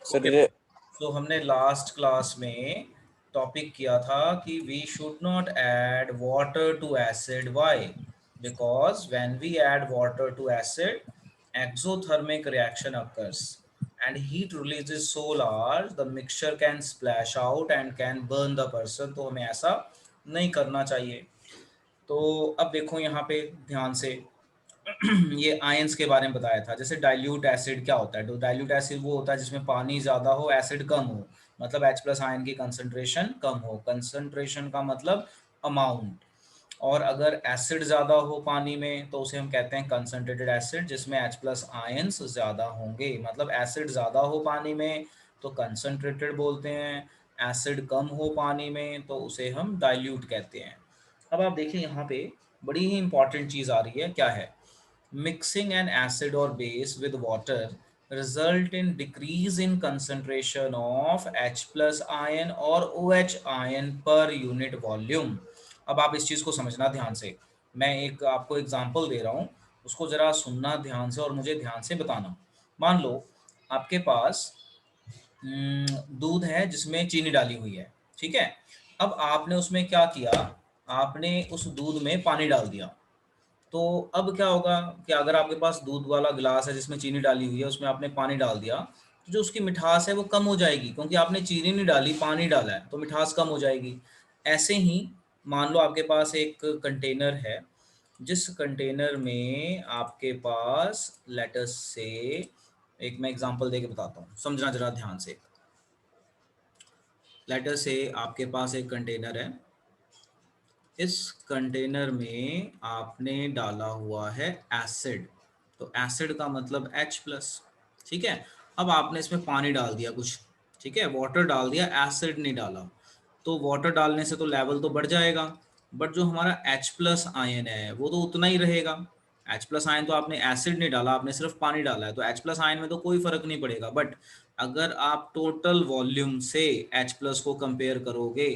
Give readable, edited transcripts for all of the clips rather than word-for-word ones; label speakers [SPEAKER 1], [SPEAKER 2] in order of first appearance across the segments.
[SPEAKER 1] Sir
[SPEAKER 2] okay,
[SPEAKER 1] ये
[SPEAKER 2] तो हमने लास्ट क्लास में टॉपिक किया था कि we should not add water to acid. Why? Because when we add water to acid, exothermic reaction occurs and heat releases so large the mixture can splash out and can burn the person. तो हमें ऐसा नहीं करना चाहिए. तो अब देखो यहाँ पे ध्यान से ये आयंस के बारे में बताया था. जैसे डाइल्यूट एसिड क्या होता है? तो डाइल्यूट एसिड वो होता है जिसमें पानी ज़्यादा हो, एसिड कम हो. मतलब H प्लस आयन की कंसंट्रेशन कम हो. कंसंट्रेशन का मतलब अमाउंट. और अगर एसिड ज़्यादा हो पानी में तो उसे हम कहते हैं कंसंट्रेटेड एसिड, जिसमें H प्लस आयंस ज़्यादा होंगे. मतलब एसिड ज़्यादा हो पानी में तो कंसंट्रेटेड बोलते हैं, एसिड कम हो पानी में तो उसे हम डाइल्यूट कहते हैं. अब आप देखिए यहाँ पे बड़ी ही इंपॉर्टेंट चीज़ आ रही है. क्या है? Mixing an acid or base with water result in decrease in concentration of H plus ion or OH ion per unit volume. अब आप इस चीज़ को समझना ध्यान से. मैं एक आपको एग्जांपल दे रहा हूँ, उसको ज़रा सुनना ध्यान से और मुझे ध्यान से बताना. मान लो आपके पास दूध है जिसमें चीनी डाली हुई है. ठीक है. अब आपने उसमें क्या किया? आपने उस दूध में पानी डाल दिया. तो अब क्या होगा कि अगर आपके पास दूध वाला गिलास है जिसमें चीनी डाली हुई है, उसमें आपने पानी डाल दिया, तो जो उसकी मिठास है वो कम हो जाएगी, क्योंकि आपने चीनी नहीं डाली, पानी डाला है, तो मिठास कम हो जाएगी. ऐसे ही मान लो आपके पास एक कंटेनर है, जिस कंटेनर में आपके पास लेटस से, एक मैं एग्जांपल देके बताता हूँ, समझना जरा ध्यान से. लेटस से आपके पास एक कंटेनर है. इस कंटेनर में आपने डाला हुआ है एसिड. तो एसिड का मतलब H प्लस. ठीक है. अब आपने इसमें पानी डाल दिया कुछ. ठीक है, वाटर डाल दिया, एसिड नहीं डाला. तो वाटर डालने से तो लेवल तो बढ़ जाएगा, बट जो हमारा H प्लस आयन है वो तो उतना ही रहेगा. H प्लस आयन तो आपने एसिड नहीं डाला, आपने सिर्फ पानी डाला है, तो H प्लस आयन में तो कोई फर्क नहीं पड़ेगा. बट अगर आप टोटल वॉल्यूम से H प्लस को कंपेयर करोगे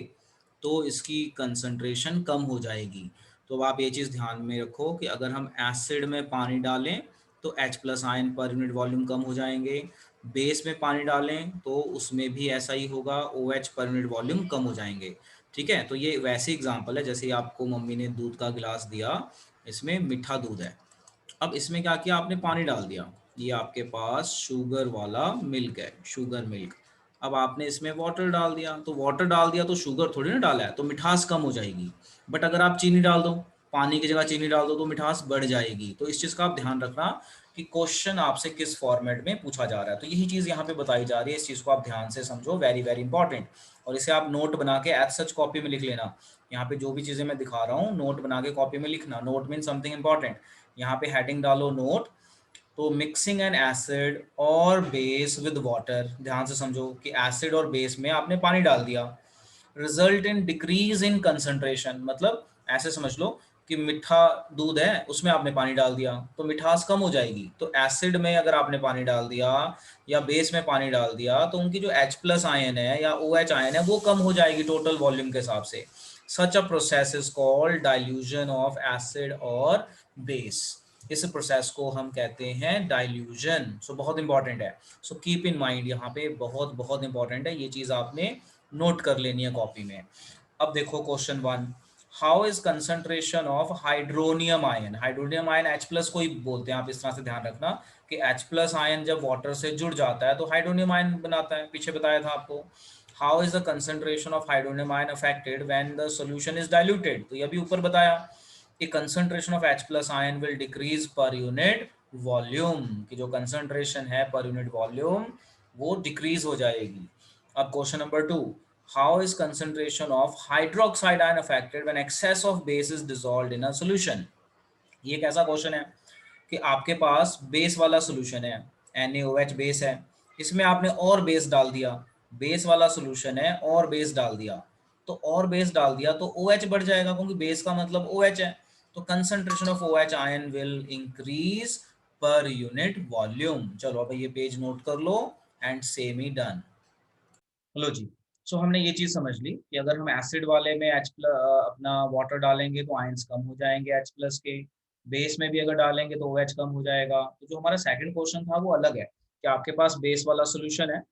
[SPEAKER 2] तो इसकी कंसंट्रेशन कम हो जाएगी. तो अब आप ये चीज़ ध्यान में रखो कि अगर हम एसिड में पानी डालें तो H plus ion per unit volume कम हो जाएंगे. बेस में पानी डालें तो उसमें भी ऐसा ही होगा, OH पर यूनिट वॉल्यूम कम हो जाएंगे. ठीक है. तो ये वैसे एग्जांपल है जैसे आपको मम्मी ने दूध का गिलास दिया, इसमें मीठा दूध है. अब इसमें क्या किया? आपने पानी डाल दिया. ये आपके पास शुगर वाला मिल्क है, शुगर मिल्क. अब आपने इसमें वाटर डाल दिया, तो वाटर डाल दिया तो शुगर थोड़ी ना डाला है, तो मिठास कम हो जाएगी. बट अगर आप चीनी डाल दो, पानी की जगह चीनी डाल दो, तो मिठास बढ़ जाएगी. तो इस चीज़ का आप ध्यान रखना कि क्वेश्चन आपसे किस फॉर्मेट में पूछा जा रहा है. तो यही चीज़ यहाँ पे बताई जा रही है. इस चीज़ को आप ध्यान से समझो, वेरी वेरी इंपॉर्टेंट. और इसे आप नोट बना के एज सच कॉपी में लिख लेना. यहाँ पे जो भी चीज़ें मैं दिखा रहा हूँ, नोट बना के कॉपी में लिखना. Note mean something important. यहाँ पे हेडिंग डालो नोट. तो मिक्सिंग एन एसिड और बेस विद वाटर, ध्यान से समझो कि एसिड और बेस में आपने पानी डाल दिया, result in decrease in concentration. मतलब ऐसे समझ लो कि मीठा दूध है, उसमें आपने पानी डाल दिया तो मिठास कम हो जाएगी. तो एसिड में अगर आपने पानी डाल दिया या बेस में पानी डाल दिया तो उनकी जो H प्लस आयन है या OH आयन है वो कम हो जाएगी टोटल वॉल्यूम के हिसाब से. Such a process is called dilution of acid और बेस. इस प्रोसेस को हम कहते हैं डाइल्यूजन. सो बहुत इंपॉर्टेंट है. सो कीप इन माइंड, यहाँ पे बहुत बहुत इंपॉर्टेंट है, ये चीज़ आपने नोट कर लेनी है कॉपी में. अब देखो question 1. How is concentration of hydronium ion? Hydronium ion H plus को ही बोलते हैं. आप इस तरह से ध्यान रखना कि H प्लस आयन जब वाटर से जुड़ जाता है तो हाइड्रोनियम आयन बनाता है. पीछे बताया था आपको. How is the concentration of hydronium ion affected when the solution is diluted? तो ये भी ऊपर बताया कि concentration of H plus ion will decrease पर यूनिट वॉल्यूम, की जो कंसंट्रेशन है पर यूनिट वॉल्यूम वो डिक्रीज हो जाएगी. अब question number 2. How is concentration of hydroxide ion affected when excess of base is dissolved in a solution? ये एक ऐसा क्वेश्चन है कि आपके पास बेस वाला सॉल्यूशन है, NaOH बेस है, इसमें आपने और बेस डाल दिया. बेस वाला सॉल्यूशन है और बेस डाल दिया, तो और बेस डाल दिया तो OH बढ़ जाएगा, क्योंकि बेस का मतलब OH है. तो concentration of OH ion will increase per unit volume. चलो अब ये पेज नोट कर लो एंड सेम ही डन. हेलो जी. सो हमने ये चीज़ समझ ली कि अगर हम एसिड वाले में अपना वाटर डालेंगे तो आयंस कम हो जाएंगे H प्लस के. बेस में भी अगर डालेंगे तो OH कम हो जाएगा. तो जो हमारा सेकंड क्वेश्चन था वो अलग है कि आपके पास बेस वाला सोल्यूशन है,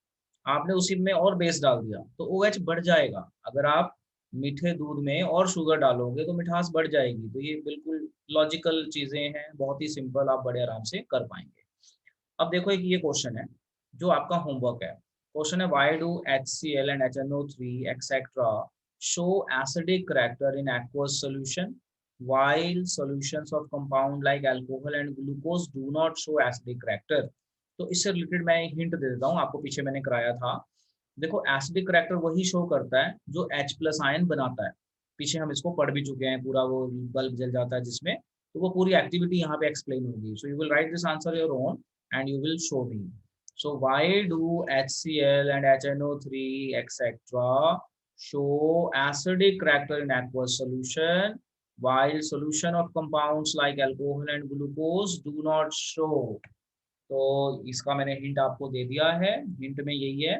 [SPEAKER 2] आपने उसी में और बेस डाल दिया तो OH बढ़ जाएगा। अगर आप मीठे दूध में और शुगर डालोगे तो मिठास बढ़ जाएगी। तो ये बिल्कुल लॉजिकल चीज़ें हैं, बहुत ही सिंपल, आप बड़े आराम से कर पाएँगे। अब देखो एक ये क्वेश्चन है जो आपका होमवर्क है। क्वेश्चन है why do HCl and HNO3 etcetera show acidic character in aqueous solution while solutions of compound like alcohol and glucose do not show acidic character। तो इससे रिलेटेड मैं एक हिंट दे देता हूँ आपको, पीछे मैंने कराया था। देखो एसिडिक करैक्टर वही शो करता है जो H प्लस आयन बनाता है। पीछे हम इसको पढ़ भी चुके हैं, पूरा वो बल्ब जल जाता है जिसमें, तो वो पूरी एक्टिविटी यहाँ पे एक्सप्लेन होगी। सो you will write this answer your own and you will show me. So why do HCl and HNO3 etc. show acidic character in aqueous solution while solution of compounds like alcohol and glucose do not show? तो इसका मैंने hint आपको दे दिया है। Hint में यही है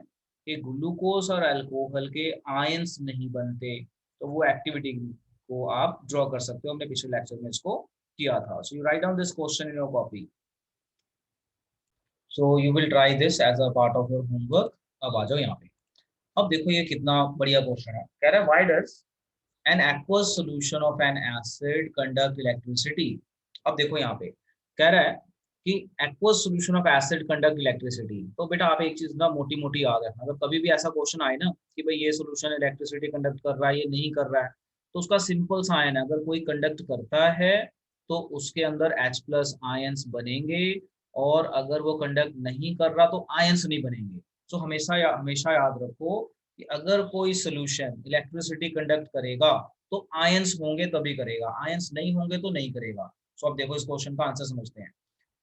[SPEAKER 2] कि ग्लूकोज और अल्कोहल के आयंस नहीं बनते। तो वो एक्टिविटी को आप ड्रॉ कर सकते हो, हमने पिछले लेक्चर में इसको किया था। So you write down this question in your copy. So you will try this as a part of your homework. अब आ जाओ यहाँ पे। अब देखो ये कितना बढ़िया क्वेश्चन है। कह रहा है why does N aqueous solution of an acid conduct electricity। अब देखो यहाँ पे कह रहा है कि aqueous solution of acid conduct electricity। तो बेटा आप एक चीज ना मोटी मोटी याद रखना, अगर कभी भी ऐसा क्वेश्चन आए ना कि भाई ये सोल्यूशन इलेक्ट्रिसिटी कंडक्ट कर रहा है, ये नहीं कर रहा है, तो उसका सिंपल सा आयन है, अगर कोई कंडक्ट करता है तो उसके अंदर H प्लस आयंस बनेंगे, और अगर वो कंडक्ट नहीं कर रहा तो आयंस नहीं बनेंगे। तो हमेशा याद रखो कि अगर कोई सोल्यूशन इलेक्ट्रिसिटी कंडक्ट करेगा तो आयंस होंगे तभी करेगा, आयंस नहीं होंगे तो नहीं करेगा। सो अब देखो इस क्वेश्चन का आंसर समझते हैं।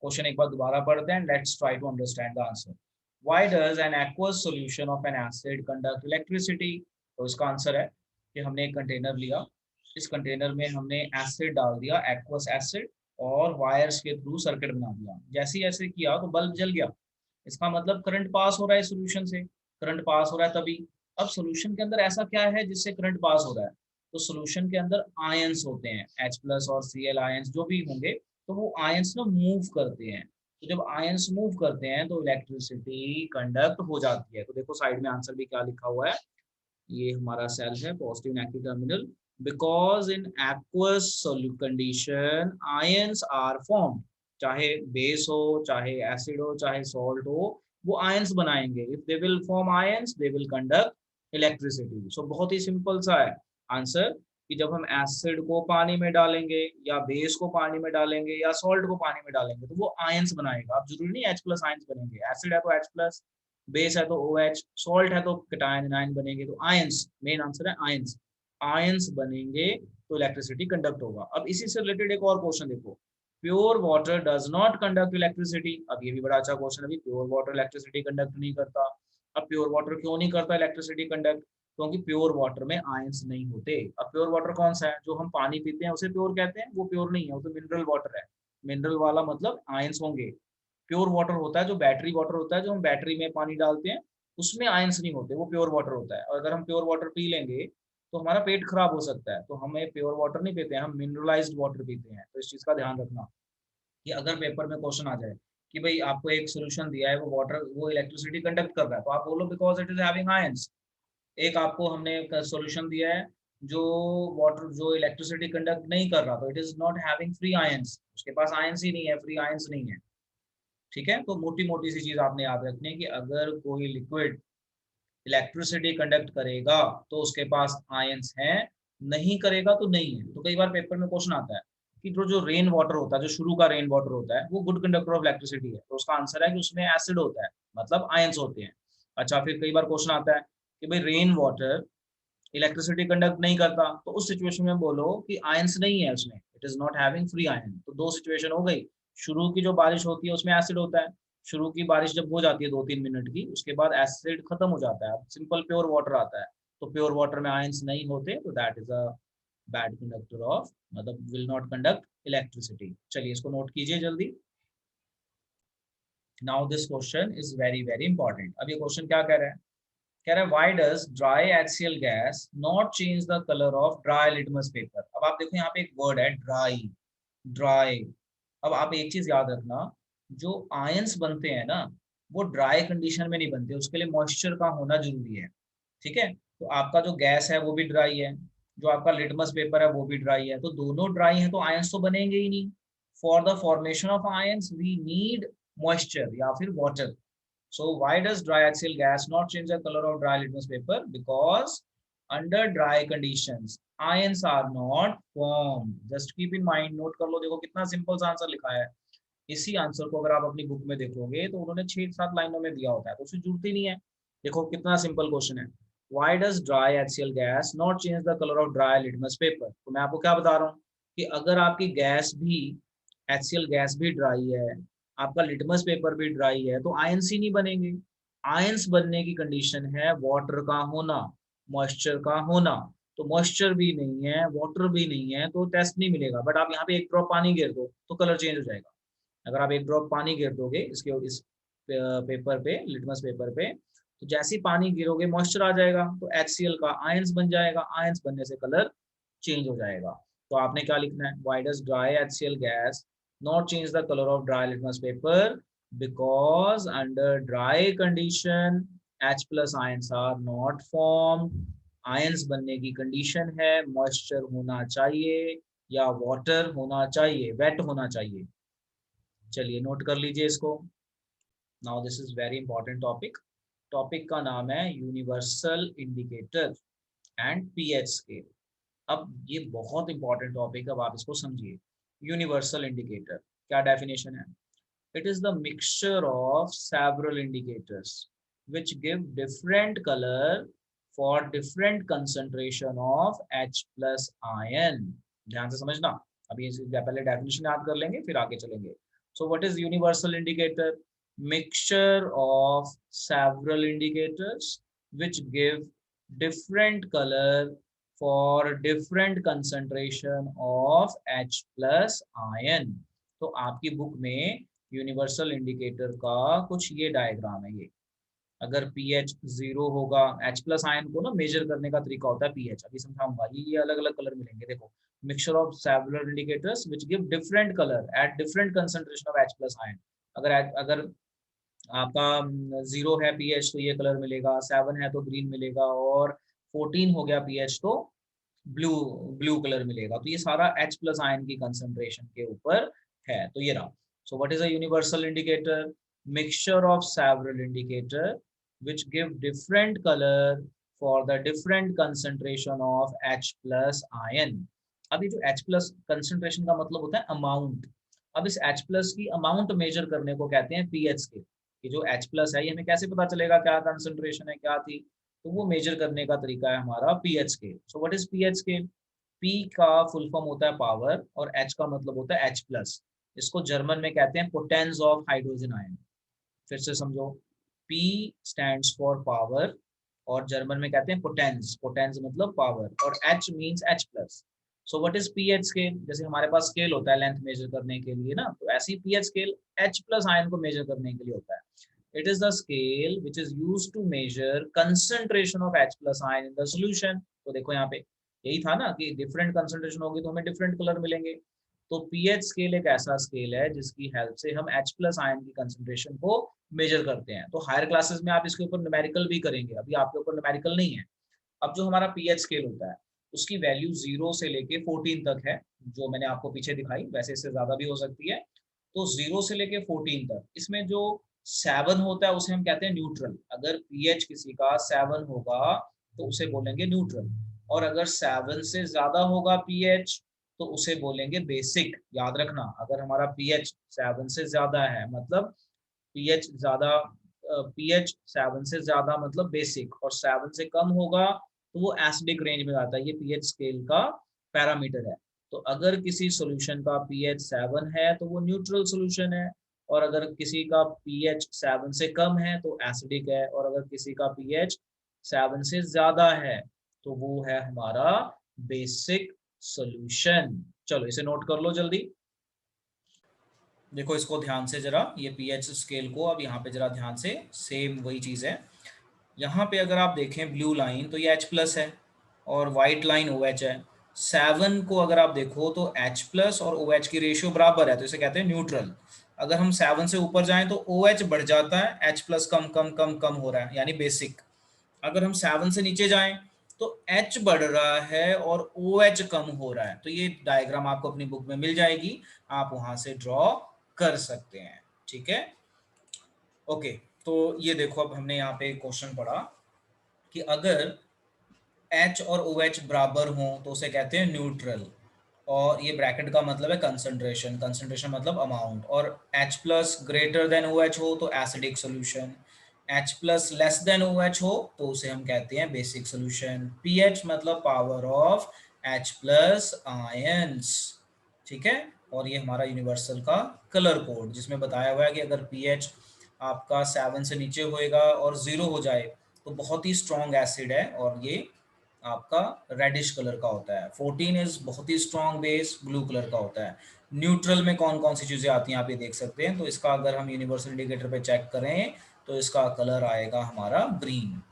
[SPEAKER 2] क्वेश्चन एक बार दोबारा पढ़ते हैं, let's try to understand the answer. Why does an aqueous solution of an acid conduct electricity. तो इसका आंसर है कि हमने एक कंटेनर लिया, इस कंटेनर में हमने एसिड डाल दिया, एक्वस एसिड, और वायर्स के थ्रू सर्किट बना दिया। जैसे ही ऐसे किया तो बल्ब जल गया। इसका मतलब करंट पास हो रहा है सोल्यूशन से, करंट पास हो रहा है तभी। अब सोल्यूशन के अंदर ऐसा क्या है जिससे करंट पास हो रहा है? तो सोल्यूशन के अंदर आयंस होते हैं, H प्लस और Cl आयंस जो भी होंगे, तो वो आयंस ना मूव करते हैं। तो जब आयंस मूव करते हैं तो इलेक्ट्रिसिटी कंडक्ट हो जाती है। तो देखो साइड में आंसर भी क्या लिखा हुआ है, ये हमारा सेल है, positive negative terminal. Because in aqueous condition ions are form, चाहे बेस हो, चाहे एसिड हो, चाहे सॉल्ट हो, वो आयंस बनाएंगे। If they will form ions they will conduct electricity. So बहुत ही सिंपल सा है आंसर, कि जब हम एसिड को पानी में डालेंगे या बेस को पानी में डालेंगे या सॉल्ट को पानी में डालेंगे तो वो आयंस बनाएगा। अब जरूरी नहीं H प्लस आयंस बनेंगे, एसिड है तो H प्लस, बेस है तो OH, सॉल्ट है तो कैटायन एनायन बनेंगे। तो आयंस, मेन आंसर है आयंस, आयंस बनेंगे तो इलेक्ट्रिसिटी कंडक्ट होगा। अब इसी से रिलेटेड एक और क्वेश्चन देखो, pure water does not conduct electricity. अब ये भी बड़ा अच्छा क्वेश्चन है, अभी प्योर वाटर इलेक्ट्रिसिटी कंडक्ट नहीं करता। अब प्योर वाटर क्यों नहीं करता इलेक्ट्रिसिटी कंडक्ट? क्योंकि प्योर वाटर में आयंस नहीं होते। अब प्योर वाटर कौन सा है? जो हम पानी पीते हैं उसे प्योर कहते हैं, वो प्योर नहीं है, वो तो मिनरल वाटर है। मिनरल वाला मतलब आयंस होंगे। प्योर वाटर होता है जो बैटरी वाटर होता है, जो हम बैटरी में पानी डालते हैं, उसमें आयंस नहीं होते, वो प्योर वाटर होता है। और अगर हम प्योर वाटर पी लेंगे तो हमारा पेट खराब हो सकता है। तो हमें प्योर वाटर नहीं पीते हैं, हम मिनरलाइज्ड वाटर पीते हैं। तो इस चीज़ का ध्यान रखना कि अगर पेपर में क्वेश्चन आ जाए कि भाई आपको एक सोल्यूशन दिया है, वो वाटर, वो इलेक्ट्रिसिटी कंडक्ट कर रहा है, तो आप बोलो because it is having ions. एक आपको हमने सॉल्यूशन दिया है जो वाटर, जो इलेक्ट्रिसिटी कंडक्ट नहीं कर रहा, तो it is not having free ions, उसके पास आयंस ही नहीं है, फ्री आयंस नहीं है। ठीक है, तो मोटी मोटी सी चीज आपने याद रखनी है कि अगर कोई लिक्विड इलेक्ट्रिसिटी कंडक्ट करेगा तो उसके पास आयंस हैं, नहीं करेगा तो नहीं है। तो कई बार पेपर में क्वेश्चन आता है कि जो जो रेन वाटर होता है, जो शुरू का रेन वाटर होता है, वो गुड कंडक्टर ऑफ इलेक्ट्रिसिटी है। तो उसका आंसर है कि उसमें एसिड होता है, मतलब आयंस होते हैं। अच्छा, फिर कई बार क्वेश्चन आता है कि भाई रेन वाटर इलेक्ट्रिसिटी कंडक्ट नहीं करता, तो उस सिचुएशन में बोलो कि आयंस नहीं है उसमें, it is not having free ion. तो दो सिचुएशन हो गई। शुरू की जो बारिश होती है उसमें एसिड होता है, शुरू की बारिश जब हो जाती है 2-3 मिनट की, उसके बाद एसिड खत्म हो जाता है, सिंपल प्योर वाटर आता है। तो प्योर वाटर में आयंस नहीं होते, तो that is a bad conductor of, मतलब विल नॉट कंडक्ट इलेक्ट्रिसिटी। चलिए इसको नोट कीजिए जल्दी। Now this question is very very important. अब ये क्वेश्चन क्या कह रहा है? कह रहा है why does dry HCl gas not change the colour of dry litmus paper. अब आप देखो यहाँ पे एक वर्ड है ड्राई, ड्राई। अब आप एक चीज याद रखना, जो आयंस बनते हैं ना,
[SPEAKER 1] वो ड्राई कंडीशन में नहीं बनते, उसके लिए मॉइस्चर का होना जरूरी है। ठीक है, तो आपका जो गैस है वो भी ड्राई है, जो आपका लिटमस पेपर है वो भी ड्राई है, तो दोनों ड्राई हैं तो आयंस तो बनेंगे ही नहीं। For the formation of ions we need moisture या फिर water. So why does dry axial gas not change the color of dry litmus paper? Because under dry conditions ions are not formed. Just keep in mind, note कर लो, देखो कितना simple सा answer लिखा है। इसी answer को अगर आप अपनी बुक में देखोगे तो उन्होंने 6-7 लाइनों में दिया होता है, तो उसकी जरूरत ही नहीं है। देखो कितना सिंपल क्वेश्चन है। Why does dry axial gas not change the color of dry litmus paper? तो मैं आपको क्या बता रहा हूँ कि अगर आपकी गैस भी, एक्सियल गैस भी ड्राई है, आपका लिटमस पेपर भी ड्राई है, तो आयंस ही नहीं बनेंगे। आयंस बनने की कंडीशन है वाटर का होना, मॉइस्चर का होना। तो मॉइस्चर भी नहीं है, वाटर भी नहीं है, तो टेस्ट नहीं मिलेगा। बट आप यहाँ पे एक ड्रॉप पानी गिर दो तो कलर चेंज हो जाएगा। अगर आप एक ड्रॉप पानी गिर दोगे इस पेपर पे, लिटमस पेपर पे, तो जैसे ही पानी गिरोगे मॉइस्चर आ जाएगा, तो HCl का आयंस बन जाएगा, आयंस बनने से कलर चेंज हो जाएगा। तो आपने क्या लिखना है, why does dry HCl gas not change the colour of dry litmus paper? Because under dry condition H plus ions are not formed. Ions बनने की कंडीशन है मॉइस्चर होना चाहिए या वाटर होना चाहिए, वेट होना चाहिए। चलिए नोट कर लीजिए इसको। Now this is very important topic. Topic का नाम है universal indicator and pH scale. अब ये बहुत इंपॉर्टेंट टॉपिक है, अब आप इसको समझिए। यूनिवर्सल इंडिकेटर क्या डेफिनेशन है? It is the mixture of several indicators which give different color for different concentration of H plus ion। ध्यान से समझना। अभी पहले डेफिनेशन याद कर लेंगे फिर आगे चलेंगे। So what is universal indicator? Mixture of several indicators which give different color for different concentration of H plus ion। तो आपकी बुक में यूनिवर्सल इंडिकेटर का कुछ ये डायग्राम है। ये अगर pH 0 होगा, H प्लस आयन को ना मेजर करने का तरीका होता है pH, अभी समझाऊंगा। ये अलग अलग कलर मिलेंगे, देखो। Mixture of several indicators which give different colour at different concentration of H plus ion. अगर आपका 0 है pH तो ये कलर मिलेगा, 7 है तो ग्रीन मिलेगा, और 14 हो गया pH तो ब्लू ब्लू कलर मिलेगा। तो ये सारा H प्लस आयन की कंसंट्रेशन के ऊपर है। तो ये रहा। So what is a universal indicator? Mixture of several indicator which give different color for the different concentration of H plus ion। अब ये जो H plus concentration का मतलब होता है अमाउंट। अब इस H plus की अमाउंट मेजर करने को कहते हैं pH स्केल। कि जो H plus है ये हमें कैसे पता चलेगा क्या कंसंट्रेशन है, क्या थी? तो वो मेजर करने का तरीका है हमारा pH scale. So what is pH scale? P का फुल फॉर्म होता है पावर और H का मतलब होता है H प्लस। इसको जर्मन में कहते हैं पोटेंस ऑफ हाइड्रोजन आयन। फिर से समझो, P स्टैंड्स फॉर पावर और जर्मन में कहते हैं पोटेंस। पोटेंस मतलब पावर, और H means H plus. So what is pH scale? जैसे हमारे पास स्केल होता है लेंथ मेजर करने के लिए ना, तो ऐसी pH scale H plus ion को मेजर करने के लिए होता है। It is the scale which is used to measure concentration of H plus ion in the solution। तो देखो यहाँ पे यही था ना कि डिफरेंट कंसंट्रेशन होगी तो हमें डिफरेंट कलर मिलेंगे। तो पीएच स्केल एक ऐसा स्केल है जिसकी हेल्प से हम H प्लस आयन की कंसंट्रेशन को मेजर करते हैं। तो हायर क्लासेस में आप इसके ऊपर न्यूमेरिकल भी करेंगे, अभी आपके ऊपर न्यूमेरिकल नहीं है। अब जो हमारा पीएच स्केल होता है उसकी वैल्यू 0 से लेके 14 तक है, जो मैंने आपको पीछे दिखाई, वैसे इससे ज्यादा भी हो सकती है। तो 0 से लेके 14 तक, इसमें जो 7 होता है उसे हम कहते हैं न्यूट्रल। अगर पीएच किसी का 7 होगा तो उसे बोलेंगे न्यूट्रल, और अगर 7 से ज्यादा होगा पीएच तो उसे बोलेंगे बेसिक। याद रखना, अगर हमारा पीएच 7 से ज्यादा है मतलब पीएच ज्यादा, पीएच 7 से ज्यादा मतलब बेसिक, और 7 से कम होगा तो वो एसिडिक रेंज में आता है। ये पीएच स्केल का पैरामीटर है। तो अगर किसी सॉल्यूशन का पीएच 7 है तो वो न्यूट्रल सॉल्यूशन है, और अगर किसी का पीएच 7 से कम है तो एसिडिक है, और अगर किसी का पीएच 7 से ज्यादा है तो वो है हमारा बेसिक सॉल्यूशन। चलो इसे नोट कर लो जल्दी। देखो इसको ध्यान से जरा, ये पीएच स्केल को अब यहाँ पे जरा ध्यान से, सेम वही चीज़ है। यहाँ पे अगर आप देखें ब्लू लाइन तो ये H प्लस है और वाइट लाइन OH है। 7 को अगर आप देखो तो H प्लस और OH की रेशियो बराबर है, तो इसे कहते हैं न्यूट्रल। अगर हम 7 से ऊपर जाएं तो OH बढ़ जाता है, H प्लस कम कम कम कम हो रहा है, यानी बेसिक। अगर हम 7 से नीचे जाएं तो H बढ़ रहा है और OH कम हो रहा है। तो ये डायग्राम आपको अपनी बुक में मिल जाएगी, आप वहां से ड्रॉ कर सकते हैं। ठीक है, ओके। तो ये देखो, अब हमने यहाँ पे क्वेश्चन पढ़ा कि अगर H और OH बराबर हों तो उसे कहते हैं न्यूट्रल, और ये ब्रैकेट का मतलब है कंसंट्रेशन, कंसंट्रेशन मतलब अमाउंट। और H plus greater than OH हो तो acidic solution, H plus less than OH हो तो उसे हम कहते हैं बेसिक सोल्यूशन। pH मतलब power of H plus ions. ठीक है, और ये हमारा यूनिवर्सल का कलर कोड, जिसमें बताया हुआ है कि अगर pH आपका 7 से नीचे होएगा और 0 हो जाए तो बहुत ही स्ट्रॉन्ग एसिड है, और ये आपका रेडिश कलर का होता है। 14 इज बहुत ही स्ट्रॉन्ग बेस, ब्लू कलर का होता है। न्यूट्रल में कौन कौन सी चीजें आती हैं आप ये देख सकते हैं। तो इसका अगर हम यूनिवर्सल इंडिकेटर पे चेक करें तो इसका कलर आएगा हमारा ग्रीन।